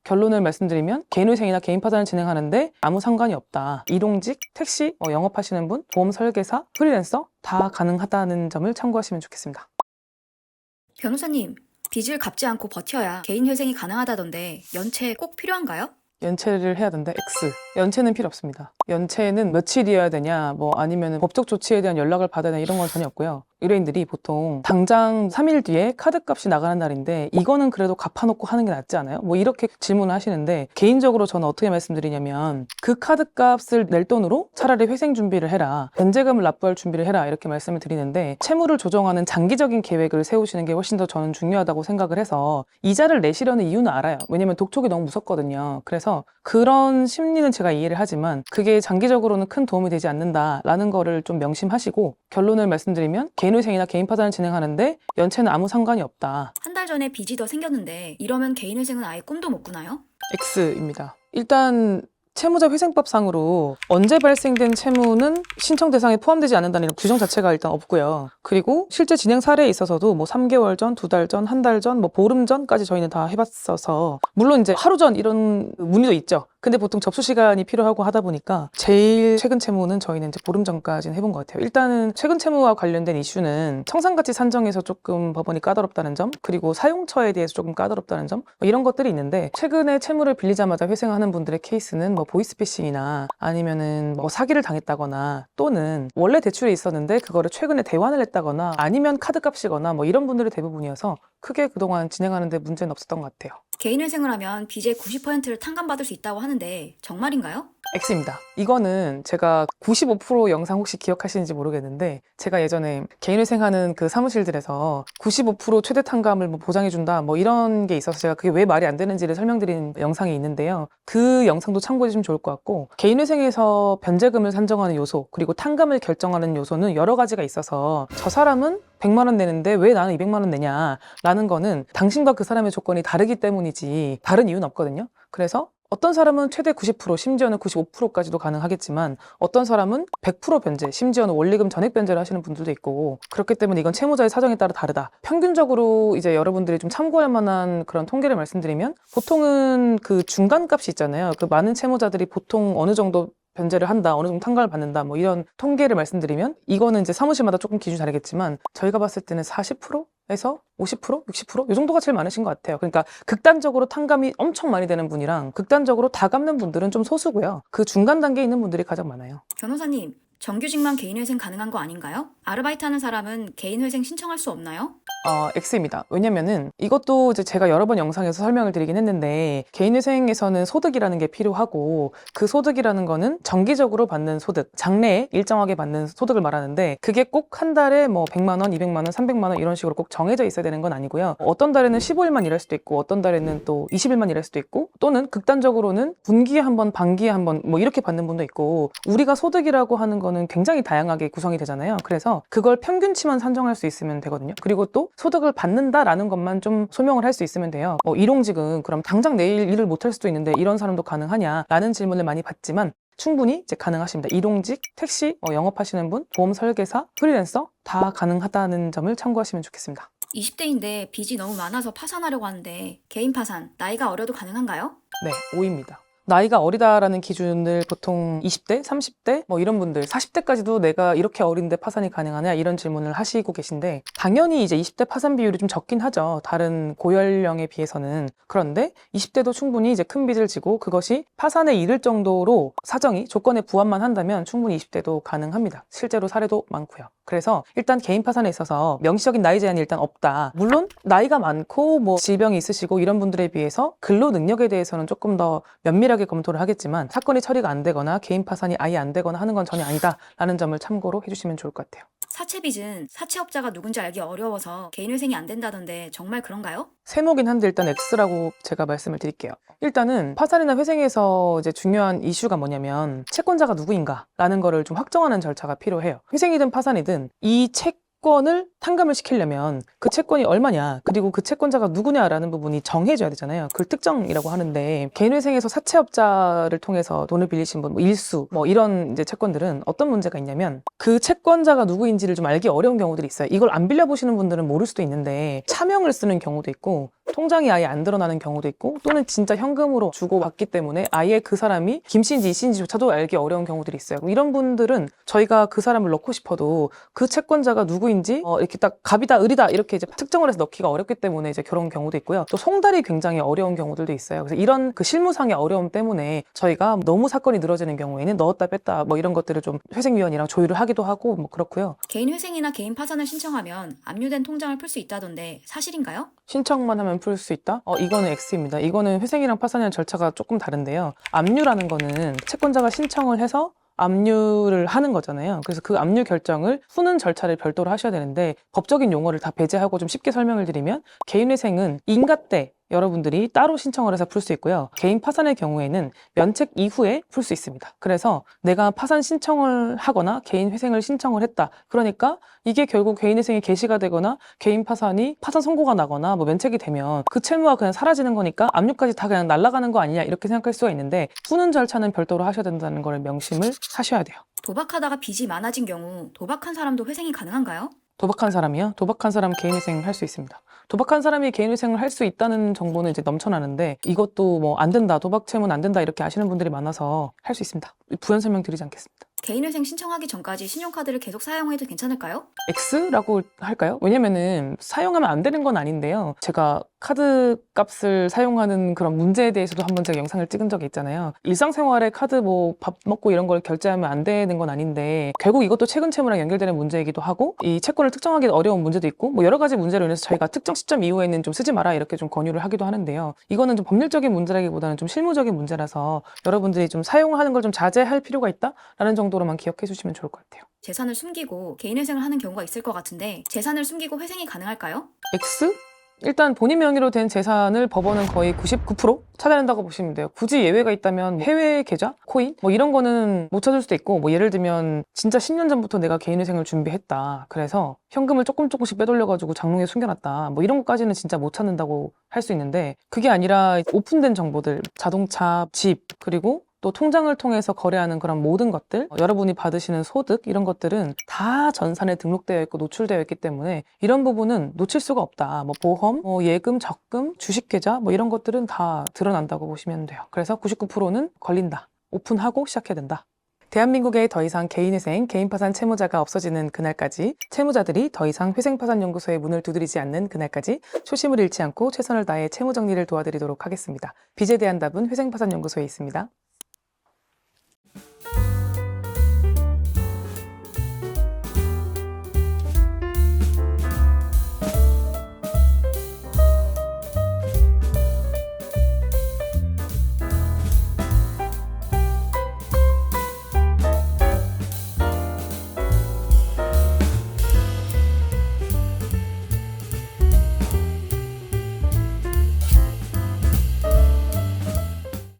결론을 말씀드리면 개인회생이나 개인 파산을 진행하는데 아무 상관이 없다. 일용직, 택시, 영업하시는 분, 보험 설계사, 프리랜서 다 가능하다는 점을 참고하시면 좋겠습니다. 변호사님, 빚을 갚지 않고 버텨야 개인 회생이 가능하다던데 연체 꼭 필요한가요? 연체를 해야 된다. X. 연체는 필요 없습니다. 연체는 며칠이어야 되냐, 아니면 법적 조치에 대한 연락을 받아야 되냐 이런 건 전혀 없고요. 의뢰인들이 보통 당장 3일 뒤에 카드값이 나가는 날인데 이거는 그래도 갚아놓고 하는 게 낫지 않아요? 이렇게 질문을 하시는데 개인적으로 저는 어떻게 말씀드리냐면 그 카드값을 낼 돈으로 차라리 회생 준비를 해라. 변제금을 납부할 준비를 해라. 이렇게 말씀을 드리는데 채무를 조정하는 장기적인 계획을 세우시는 게 훨씬 더 저는 중요하다고 생각을 해서 이자를 내시려는 이유는 알아요. 왜냐면 독촉이 너무 무섭거든요. 그래서 그런 심리는 제가 이해를 하지만 그게 장기적으로는 큰 도움이 되지 않는다라는 거를 좀 명심하시고 결론을 말씀드리면 개인회생이나 개인 파산을 진행하는데 연체는 아무 상관이 없다. 한 달 전에 빚이 더 생겼는데 이러면 개인 회생은 아예 꿈도 못 꾸나요? X입니다. 일단 채무자 회생법상으로 언제 발생된 채무는 신청 대상에 포함되지 않는다는 이런 규정 자체가 일단 없고요. 그리고 실제 진행 사례에 있어서도 3개월 전, 2달 전, 한 달 전, 보름 전까지 저희는 다 해봤어서 물론 이제 하루 전 이런 문의도 있죠. 근데 보통 접수 시간이 필요하고 하다 보니까 제일 최근 채무는 저희는 이제 보름 전까지는 해본 것 같아요. 일단은 최근 채무와 관련된 이슈는 청산가치 산정에서 조금 법원이 까다롭다는 점, 그리고 사용처에 대해서 조금 까다롭다는 점, 이런 것들이 있는데 최근에 채무를 빌리자마자 회생하는 분들의 케이스는 보이스피싱이나 아니면은 사기를 당했다거나 또는 원래 대출이 있었는데 그거를 최근에 대환을 했다거나 아니면 카드값이거나 이런 분들이 대부분이어서 크게 그동안 진행하는데 문제는 없었던 것 같아요. 개인 회생을 하면 빚의 90%를 탕감받을 수 있다고 하는데 정말인가요? X입니다. 이거는 제가 95% 영상 혹시 기억하시는지 모르겠는데 제가 예전에 개인회생하는 그 사무실들에서 95% 최대 탕감을 보장해준다 이런 게 있어서 제가 그게 왜 말이 안 되는지를 설명드린 영상이 있는데요. 그 영상도 참고해 주시면 좋을 것 같고 개인회생에서 변제금을 산정하는 요소 그리고 탕감을 결정하는 요소는 여러 가지가 있어서 저 사람은 100만 원 내는데 왜 나는 200만 원 내냐라는 거는 당신과 그 사람의 조건이 다르기 때문이지 다른 이유는 없거든요. 그래서 어떤 사람은 최대 90% 심지어는 95%까지도 가능하겠지만 어떤 사람은 100% 변제 심지어는 원리금 전액 변제를 하시는 분들도 있고 그렇기 때문에 이건 채무자의 사정에 따라 다르다. 평균적으로 이제 여러분들이 좀 참고할 만한 그런 통계를 말씀드리면 보통은 그 중간값이 있잖아요. 그 많은 채무자들이 보통 어느 정도 변제를 한다, 어느 정도 탕감을 받는다, 이런 통계를 말씀드리면 이거는 이제 사무실마다 조금 기준이 다르겠지만 저희가 봤을 때는 40%에서 50%, 60%? 이 정도가 제일 많으신 것 같아요. 그러니까 극단적으로 탕감이 엄청 많이 되는 분이랑 극단적으로 다 갚는 분들은 좀 소수고요. 그 중간 단계에 있는 분들이 가장 많아요. 변호사님, 정규직만 개인 회생 가능한 거 아닌가요? 아르바이트 하는 사람은 개인 회생 신청할 수 없나요? X입니다. 왜냐면은 이것도 이제 제가 여러 번 영상에서 설명을 드리긴 했는데 개인회생에서는 소득이라는 게 필요하고 그 소득이라는 거는 정기적으로 받는 소득, 장래에 일정하게 받는 소득을 말하는데 그게 꼭 한 달에 100만 원, 200만 원, 300만 원 이런 식으로 꼭 정해져 있어야 되는 건 아니고요. 어떤 달에는 15일만 일할 수도 있고 어떤 달에는 또 20일만 일할 수도 있고 또는 극단적으로는 분기에 한 번, 반기에 한 번 이렇게 받는 분도 있고 우리가 소득이라고 하는 거는 굉장히 다양하게 구성이 되잖아요. 그래서 그걸 평균치만 산정할 수 있으면 되거든요. 그리고 또 소득을 받는다라는 것만 좀 소명을 할 수 있으면 돼요. 일용직은 그럼 당장 내일 일을 못 할 수도 있는데 이런 사람도 가능하냐라는 질문을 많이 받지만 충분히 이제 가능하십니다. 일용직, 택시, 영업하시는 분, 보험 설계사, 프리랜서 다 가능하다는 점을 참고하시면 좋겠습니다. 20대인데 빚이 너무 많아서 파산하려고 하는데 개인 파산, 나이가 어려도 가능한가요? 네, O입니다. 나이가 어리다라는 기준을 보통 20대, 30대 이런 분들 40대까지도 내가 이렇게 어린데 파산이 가능하냐 이런 질문을 하시고 계신데 당연히 이제 20대 파산 비율이 좀 적긴 하죠. 다른 고연령에 비해서는. 그런데 20대도 충분히 이제 큰 빚을 지고 그것이 파산에 이를 정도로 사정이 조건에 부합만 한다면 충분히 20대도 가능합니다. 실제로 사례도 많고요. 그래서 일단 개인 파산에 있어서 명시적인 나이 제한이 일단 없다. 물론 나이가 많고 질병이 있으시고 이런 분들에 비해서 근로 능력에 대해서는 조금 더 면밀하게 검토를 하겠지만 사건이 처리가 안 되거나 개인 파산이 아예 안 되거나 하는 건 전혀 아니다라는 점을 참고로 해주시면 좋을 것 같아요. 사채빚은 사채업자가 누군지 알기 어려워서 개인 회생이 안 된다던데 정말 그런가요? 세모긴 한데 일단 X라고 제가 말씀을 드릴게요. 일단은 파산이나 회생에서 이제 중요한 이슈가 뭐냐면 채권자가 누구인가라는 거를 좀 확정하는 절차가 필요해요. 회생이든 파산이든 이 채권을 탕감을 시키려면 그 채권이 얼마냐 그리고 그 채권자가 누구냐라는 부분이 정해져야 되잖아요. 그걸 특정이라고 하는데 개인회생에서 사채업자를 통해서 돈을 빌리신 분, 일수 이런 이제 채권들은 어떤 문제가 있냐면 그 채권자가 누구인지를 좀 알기 어려운 경우들이 있어요. 이걸 안 빌려보시는 분들은 모를 수도 있는데 차명을 쓰는 경우도 있고 통장이 아예 안 드러나는 경우도 있고 또는 진짜 현금으로 주고 받기 때문에 아예 그 사람이 김씨인지 이씨인지조차도 알기 어려운 경우들이 있어요. 이런 분들은 저희가 그 사람을 넣고 싶어도 그 채권자가 누구인지 이렇게 딱 갑이다 을이다 이렇게 이제 특정을 해서 넣기가 어렵기 때문에 이제 그런 경우도 있고요. 또 송달이 굉장히 어려운 경우들도 있어요. 그래서 이런 그 실무상의 어려움 때문에 저희가 너무 사건이 늘어지는 경우에는 넣었다 뺐다 뭐 이런 것들을 좀 회생위원이랑 조율을 하기도 하고 뭐 그렇고요. 개인 회생이나 개인 파산을 신청하면 압류된 통장을 풀 수 있다던데 사실인가요? 신청만 하면 풀 수 있다? 이거는 X입니다. 이거는 회생이랑 파산이랑 절차가 조금 다른데요. 압류라는 거는 채권자가 신청을 해서 압류를 하는 거잖아요. 그래서 그 압류 결정을 푸는 절차를 별도로 하셔야 되는데 법적인 용어를 다 배제하고 좀 쉽게 설명을 드리면 개인회생은 인가 때 여러분들이 따로 신청을 해서 풀 수 있고요. 개인 파산의 경우에는 면책 이후에 풀 수 있습니다. 그래서 내가 파산 신청을 하거나 개인 회생을 신청을 했다. 그러니까 이게 결국 개인 회생이 개시가 되거나 개인 파산이 파산 선고가 나거나 뭐 면책이 되면 그 채무가 그냥 사라지는 거니까 압류까지 다 그냥 날아가는 거 아니냐 이렇게 생각할 수가 있는데 푸는 절차는 별도로 하셔야 된다는 걸 명심을 하셔야 돼요. 도박하다가 빚이 많아진 경우 도박한 사람도 회생이 가능한가요? 도박한 사람이요? 도박한 사람 개인회생 할 수 있습니다. 도박한 사람이 개인회생을 할 수 있다는 정보는 이제 넘쳐나는데 이것도 뭐 안 된다, 도박 채무는 안 된다 이렇게 아시는 분들이 많아서 할 수 있습니다. 부연 설명 드리지 않겠습니다. 개인 회생 신청하기 전까지 신용카드를 계속 사용해도 괜찮을까요? X라고 할까요? 왜냐면은 사용하면 안 되는 건 아닌데요. 제가 카드 값을 사용하는 그런 문제에 대해서도 한번 제가 영상을 찍은 적이 있잖아요. 일상생활에 카드 뭐 밥 먹고 이런 걸 결제하면 안 되는 건 아닌데 결국 이것도 채권 채무랑 연결되는 문제이기도 하고 이 채권을 특정하기 어려운 문제도 있고 뭐 여러 가지 문제로 인해서 저희가 특정 시점 이후에는 좀 쓰지 마라 이렇게 좀 권유를 하기도 하는데요. 이거는 좀 법률적인 문제라기보다는 좀 실무적인 문제라서 여러분들이 좀 사용하는 걸 좀 자제할 필요가 있다라는 정도로만 기억해 주시면 좋을 것 같아요. 재산을 숨기고 개인 회생을 하는 경우가 있을 것 같은데 재산을 숨기고 회생이 가능할까요? X? 일단 본인 명의로 된 재산을 법원은 거의 99% 찾아낸다고 보시면 돼요. 굳이 예외가 있다면 해외 계좌, 코인 뭐 이런 거는 못 찾을 수도 있고 뭐 예를 들면 진짜 10년 전부터 내가 개인회생을 준비했다. 그래서 현금을 조금씩 빼돌려가지고 장롱에 숨겨놨다. 뭐 이런 것까지는 진짜 못 찾는다고 할 수 있는데 그게 아니라 오픈된 정보들, 자동차, 집 그리고 또 통장을 통해서 거래하는 그런 모든 것들, 여러분이 받으시는 소득 이런 것들은 다 전산에 등록되어 있고 노출되어 있기 때문에 이런 부분은 놓칠 수가 없다. 뭐 보험, 뭐 예금, 적금, 주식계좌 뭐 이런 것들은 다 드러난다고 보시면 돼요. 그래서 99%는 걸린다. 오픈하고 시작해야 된다. 대한민국에 더 이상 개인회생, 개인파산 채무자가 없어지는 그날까지 채무자들이 더 이상 회생파산연구소의 문을 두드리지 않는 그날까지 초심을 잃지 않고 최선을 다해 채무정리를 도와드리도록 하겠습니다. 빚에 대한 답은 회생파산연구소에 있습니다.